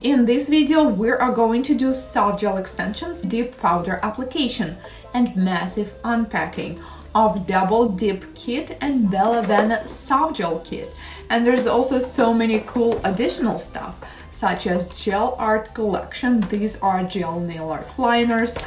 In this video, we are going to do soft gel extensions, dip powder application, and massive unpacking of Double Dip Kit and Bellavena Soft Gel Kit. And there's also so many cool additional stuff, such as gel art collection. These are gel nail art liners.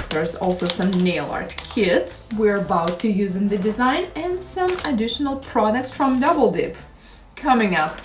There's also some nail art kit we're about to use in the design, and some additional products from Double Dip. Coming up.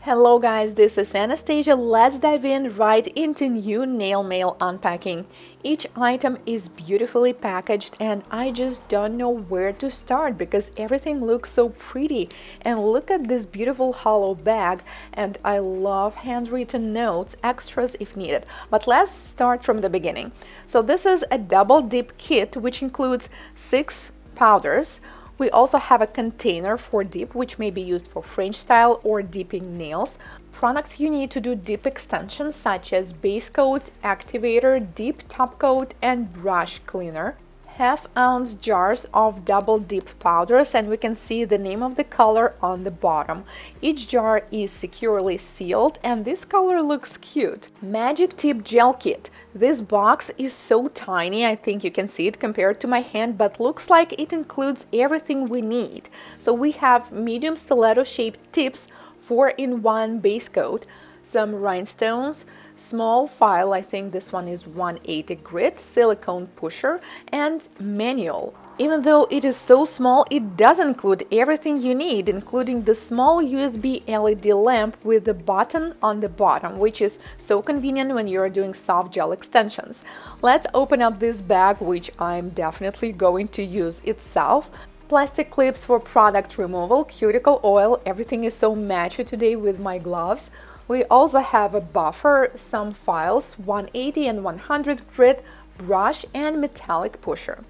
Hello guys, this is Anastasia. Let's dive in right into new nail mail unpacking. Each item is beautifully packaged and I just don't know where to start because everything looks so pretty. And look at this beautiful hollow bag, and I love handwritten notes, extras if needed. But let's start from the beginning. So this is a double dip kit which includes 6 powders. We also have a container for dip, which may be used for French style or dipping nails. Products you need to do dip extensions such as base coat, activator, dip top coat, and brush cleaner. Half-ounce jars of double dip powders, and we can see the name of the color on the bottom. Each jar is securely sealed and this color looks cute. Magic Tip Gel Kit. This box is so tiny, I think you can see it compared to my hand, but looks like it includes everything we need. So we have medium stiletto shaped tips, 4-in-1 base coat, some rhinestones, small file, I think this one is 180 grit, silicone pusher, and manual. Even though it is so small, it does include everything you need, including the small USB LED lamp with the button on the bottom, which is so convenient when you're doing soft gel extensions. Let's open up this bag, which I'm definitely going to use itself. Plastic clips for product removal, cuticle oil, everything is so matchy today with my gloves. We also have a buffer, some files, 180 and 100 grit, brush, and metallic pusher.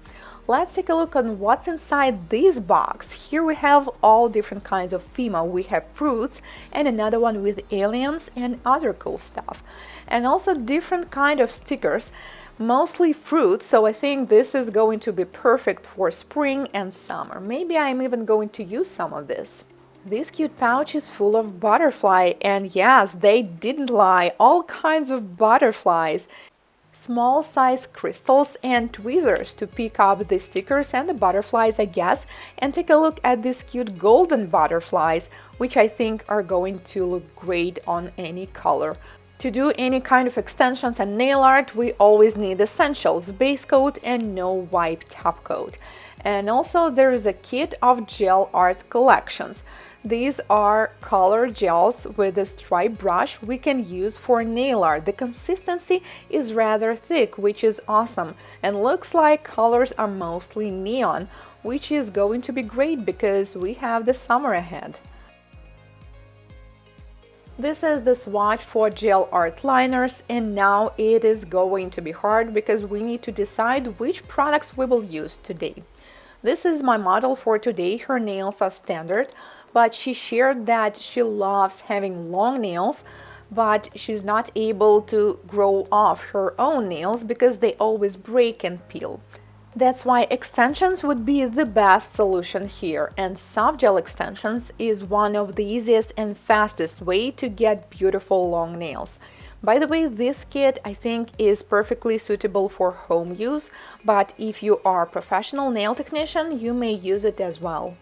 Let's take a look on what's inside this box. Here we have all different kinds of FEMA. We have fruits and another one with aliens and other cool stuff. And also different kind of stickers, mostly fruit, so I think this is going to be perfect for spring and summer. Maybe I'm even going to use some of this. This cute pouch is full of butterfly, and yes, they didn't lie, all kinds of butterflies. Small size crystals and tweezers to pick up the stickers and the butterflies, I guess. And take a look at these cute golden butterflies, which I think are going to look great on any color. To do any kind of extensions and nail art, we always need essentials, base coat and no wipe top coat. And also there is a kit of gel art collections. These are color gels with a stripe brush we can use for nail art. The consistency is rather thick, which is awesome, and looks like colors are mostly neon, which is going to be great because we have the summer ahead. This is the swatch for gel art liners, and now it is going to be hard because we need to decide which products we will use today. This is my model for today. Her nails are standard, but she shared that she loves having long nails, but she's not able to grow off her own nails because they always break and peel. That's why extensions would be the best solution here, and soft gel extensions is one of the easiest and fastest way to get beautiful long nails. By the way, this kit I think is perfectly suitable for home use, but if you are a professional nail technician, you may use it as well.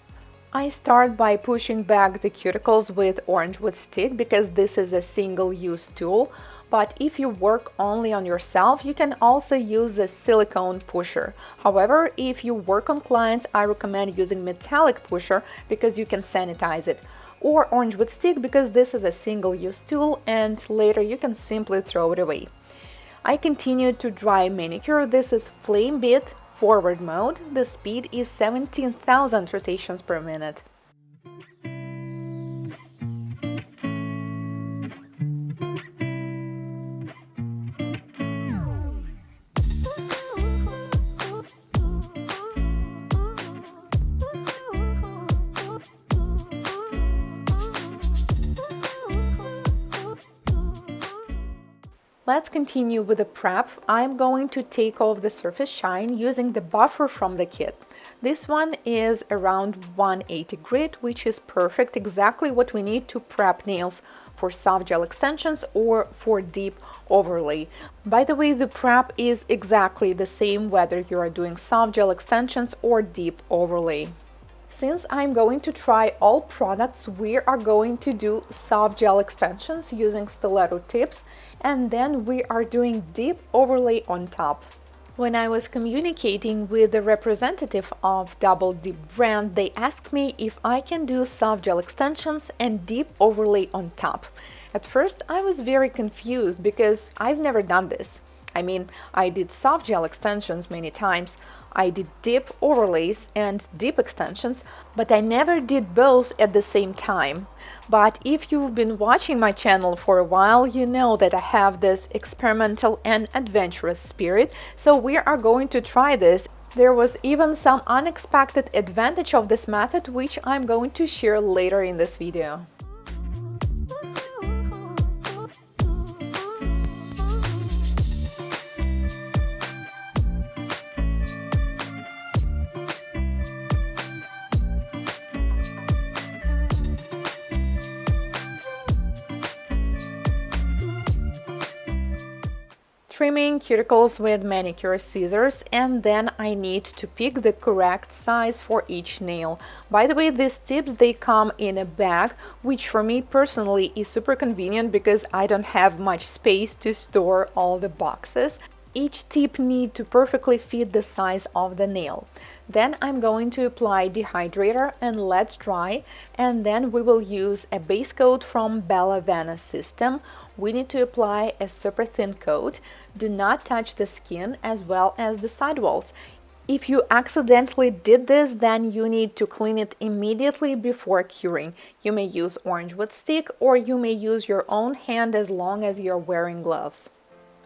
I start by pushing back the cuticles with orange wood stick because this is a single-use tool, but if you work only on yourself, you can also use a silicone pusher. However, if you work on clients, I recommend using metallic pusher because you can sanitize it, or orange wood stick because this is a single-use tool and later you can simply throw it away. I continue to dry manicure. This is flame bit forward mode. The speed is 17,000 rotations per minute. Let's continue with the prep. I'm going to take off the surface shine using the buffer from the kit. This one is around 180 grit, which is perfect, exactly what we need to prep nails for soft gel extensions or for deep overlay. By the way, the prep is exactly the same whether you are doing soft gel extensions or deep overlay. Since I'm going to try all products, we are going to do soft gel extensions using stiletto tips, and then we are doing deep overlay on top. When I was communicating with the representative of Double Dip brand, they asked me if I can do soft gel extensions and deep overlay on top. At first, I was very confused because I've never done this. I mean, I did soft gel extensions many times, I did deep overlays and deep extensions, but I never did both at the same time. But if you've been watching my channel for a while, you know that I have this experimental and adventurous spirit, so we are going to try this. There was even some unexpected advantage of this method, which I'm going to share later in this video. Trimming cuticles with manicure scissors, and then I need to pick the correct size for each nail. By the way, these tips, they come in a bag, which for me personally is super convenient because I don't have much space to store all the boxes. Each tip needs to perfectly fit the size of the nail. Then I'm going to apply dehydrator and let dry, and then we will use a base coat from Bellavena system. We need to apply a super thin coat. Do not touch the skin as well as the sidewalls. If you accidentally did this, then you need to clean it immediately before curing. You may use orange wood stick or you may use your own hand as long as you're wearing gloves.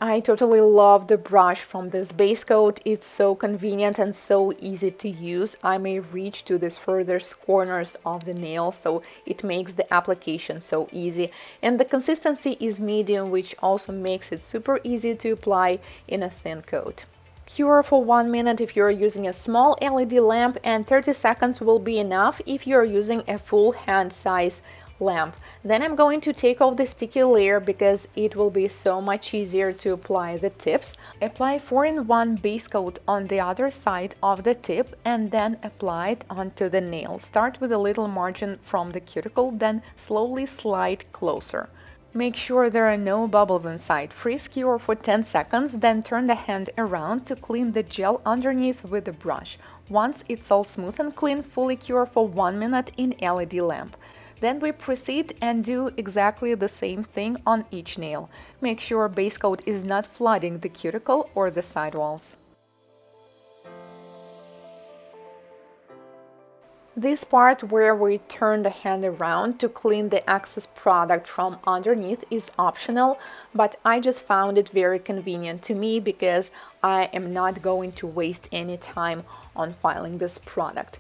I totally love the brush from this base coat. It's so convenient and so easy to use. I may reach to the furthest corners of the nail, so it makes the application so easy. And the consistency is medium, which also makes it super easy to apply in a thin coat. Cure for 1 minute if you're using a small LED lamp, and 30 seconds will be enough if you're using a full hand size lamp. Then I'm going to take off the sticky layer because it will be so much easier to apply the tips. Apply 4-in-1 base coat on the other side of the tip and then apply it onto the nail. Start with a little margin from the cuticle, then slowly slide closer. Make sure there are no bubbles inside. Freeze cure for 10 seconds, then turn the hand around to clean the gel underneath with the brush. Once it's all smooth and clean, fully cure for 1 minute in LED lamp. Then we proceed and do exactly the same thing on each nail. Make sure base coat is not flooding the cuticle or the sidewalls. This part where we turn the hand around to clean the excess product from underneath is optional, but I just found it very convenient to me because I am not going to waste any time on filing this product.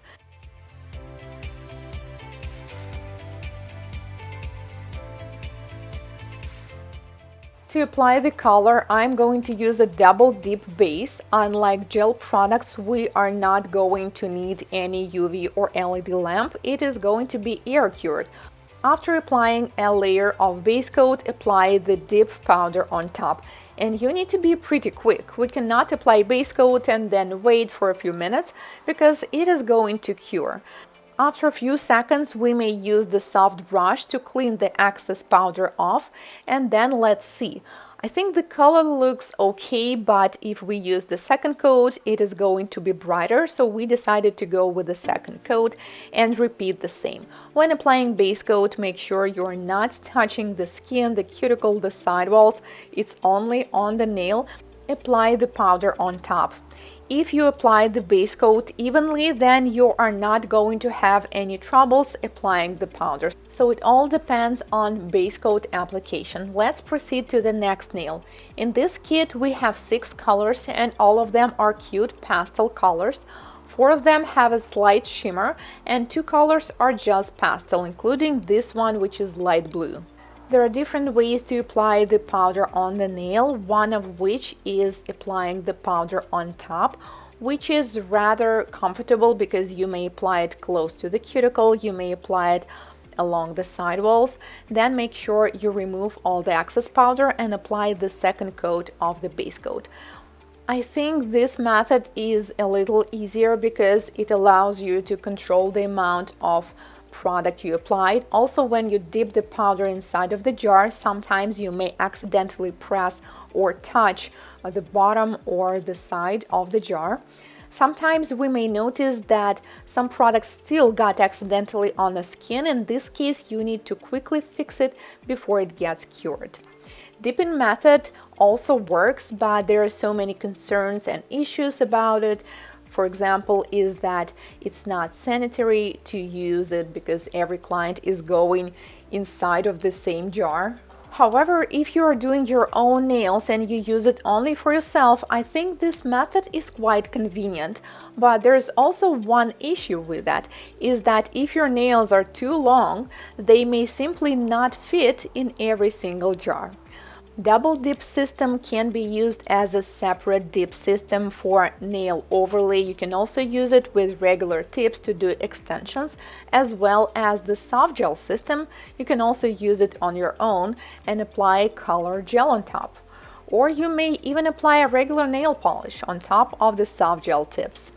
To apply the color, I'm going to use a double dip base. Unlike gel products, we are not going to need any UV or LED lamp. It is going to be air cured. After applying a layer of base coat, apply the dip powder on top. And you need to be pretty quick. We cannot apply base coat and then wait for a few minutes because it is going to cure. After a few seconds, we may use the soft brush to clean the excess powder off, and then let's see. I think the color looks okay, but if we use the second coat, it is going to be brighter, so we decided to go with the second coat and repeat the same. When applying base coat, make sure you're not touching the skin, the cuticle, the sidewalls. It's only on the nail. Apply the powder on top. If you apply the base coat evenly, then you are not going to have any troubles applying the powder. So it all depends on base coat application. Let's proceed to the next nail. In this kit we have 6 colors and all of them are cute pastel colors. 4 of them have a slight shimmer and 2 colors are just pastel, including this one, which is light blue. There are different ways to apply the powder on the nail, one of which is applying the powder on top. which is rather comfortable because you may apply it close to the cuticle, you may apply it along the sidewalls. Then make sure you remove all the excess powder and apply the second coat of the base coat. I think this method is a little easier because it allows you to control the amount of product you applied. Also, when you dip the powder inside of the jar, sometimes you may accidentally press or touch the bottom or the side of the jar. Sometimes we may notice that some products still got accidentally on the skin. In this case, you need to quickly fix it before it gets cured. Dipping method also works, but there are so many concerns and issues about it. For example, is that it's not sanitary to use it because every client is going inside of the same jar. However, if you are doing your own nails and you use it only for yourself, I think this method is quite convenient. But there is also one issue with that, is that if your nails are too long, they may simply not fit in every single jar. Double dip system can be used as a separate dip system for nail overlay. You can also use it with regular tips to do extensions, as well as the soft gel system. You can also use it on your own and apply color gel on top. Or you may even apply a regular nail polish on top of the soft gel tips.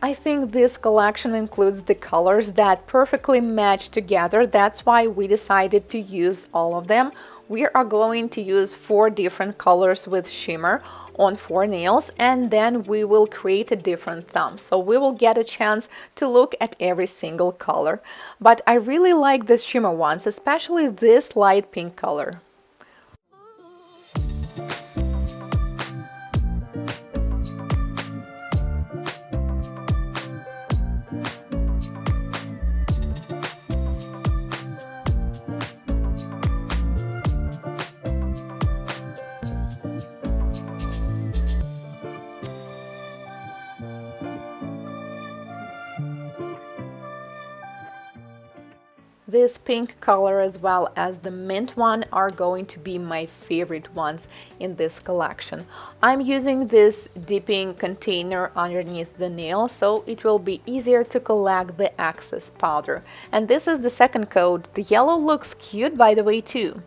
I think this collection includes the colors that perfectly match together. That's why we decided to use all of them. We are going to use 4 different colors with shimmer on 4 nails, and then we will create a different thumb. So we will get a chance to look at every single color. But I really like the shimmer ones, especially this light pink color. This pink color as well as the mint one are going to be my favorite ones in this collection. I'm using this dipping container underneath the nail, so it will be easier to collect the excess powder. And this is the second coat. The yellow looks cute, by the way, too.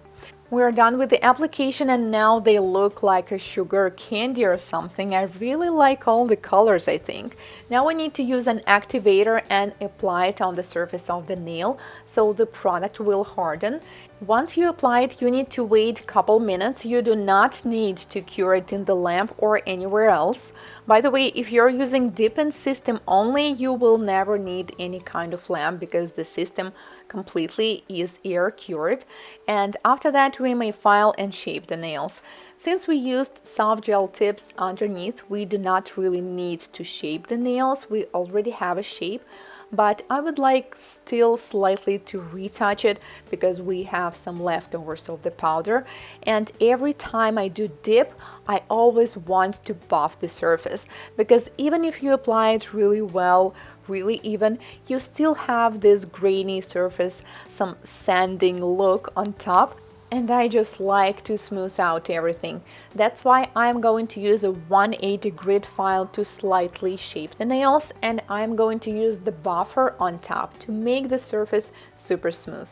We're done with the application and now they look like a sugar candy or something. I really like all the colors, I think. Now we need to use an activator and apply it on the surface of the nail so the product will harden. Once you apply it, you need to wait a couple minutes. You do not need to cure it in the lamp or anywhere else. By the way, if you're using dip-in system only, you will never need any kind of lamp because the system completely is air cured. And after that, we may file and shape the nails. Since we used soft gel tips underneath, we do not really need to shape the nails. We already have a shape. But I would like still slightly to retouch it because we have some leftovers of the powder. And every time I do dip, I always want to buff the surface because even if you apply it really well, really even, you still have this grainy surface, some sanding look on top. And I just like to smooth out everything. That's why I'm going to use a 180 grit file to slightly shape the nails, and I'm going to use the buffer on top to make the surface super smooth.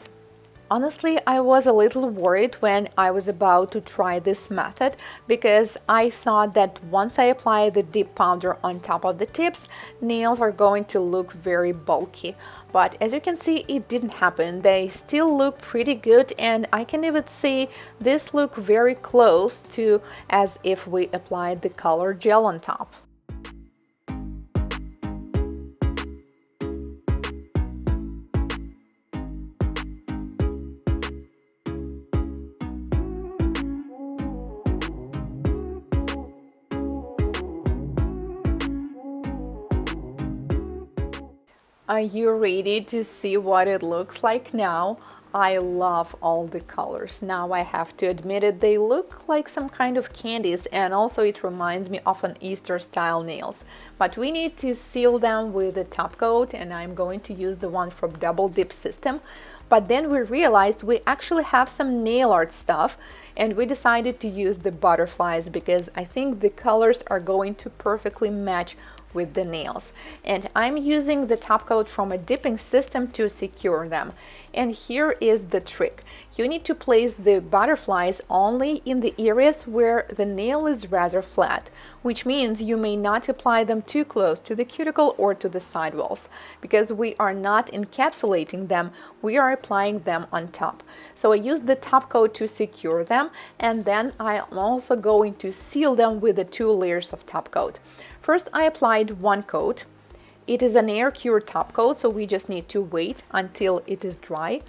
Honestly, I was a little worried when I was about to try this method because I thought that once I apply the dip powder on top of the tips, nails are going to look very bulky. But as you can see, it didn't happen. They still look pretty good, and I can even see this look very close to as if we applied the color gel on top. Are you ready to see what it looks like now? I love all the colors. Now I have to admit it, they look like some kind of candies, and also it reminds me of an Easter style nails. But we need to seal them with a top coat, and I'm going to use the one from Double Dip system. But then we realized we actually have some nail art stuff, and we decided to use the butterflies because I think the colors are going to perfectly match with the nails. And I'm using the top coat from a dipping system to secure them. And here is the trick. You need to place the butterflies only in the areas where the nail is rather flat, which means you may not apply them too close to the cuticle or to the sidewalls, because we are not encapsulating them, we are applying them on top. So I use the top coat to secure them, and then I am also going to seal them with the 2 layers of top coat. First, I applied 1 coat. It is an air cure top coat, so we just need to wait until it is dry.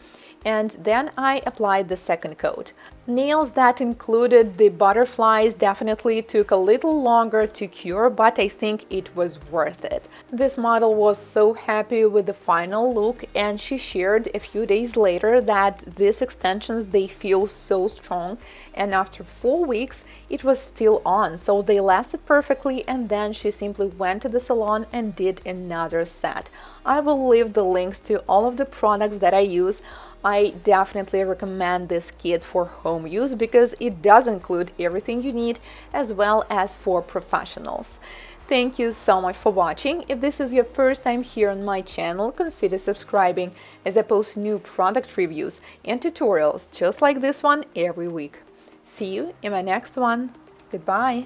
And then I applied the 2nd coat. Nails that included the butterflies definitely took a little longer to cure, but I think it was worth it. This model was so happy with the final look, and she shared a few days later that these extensions, they feel so strong, and after 4 weeks it was still on, so they lasted perfectly. And then she simply went to the salon and did another set. I will leave the links to all of the products that I use. I definitely recommend this kit for home use because it does include everything you need, as well as for professionals. Thank you so much for watching. If this is your first time here on my channel, consider subscribing, as I post new product reviews and tutorials just like this one every week. See you in my next one. Goodbye.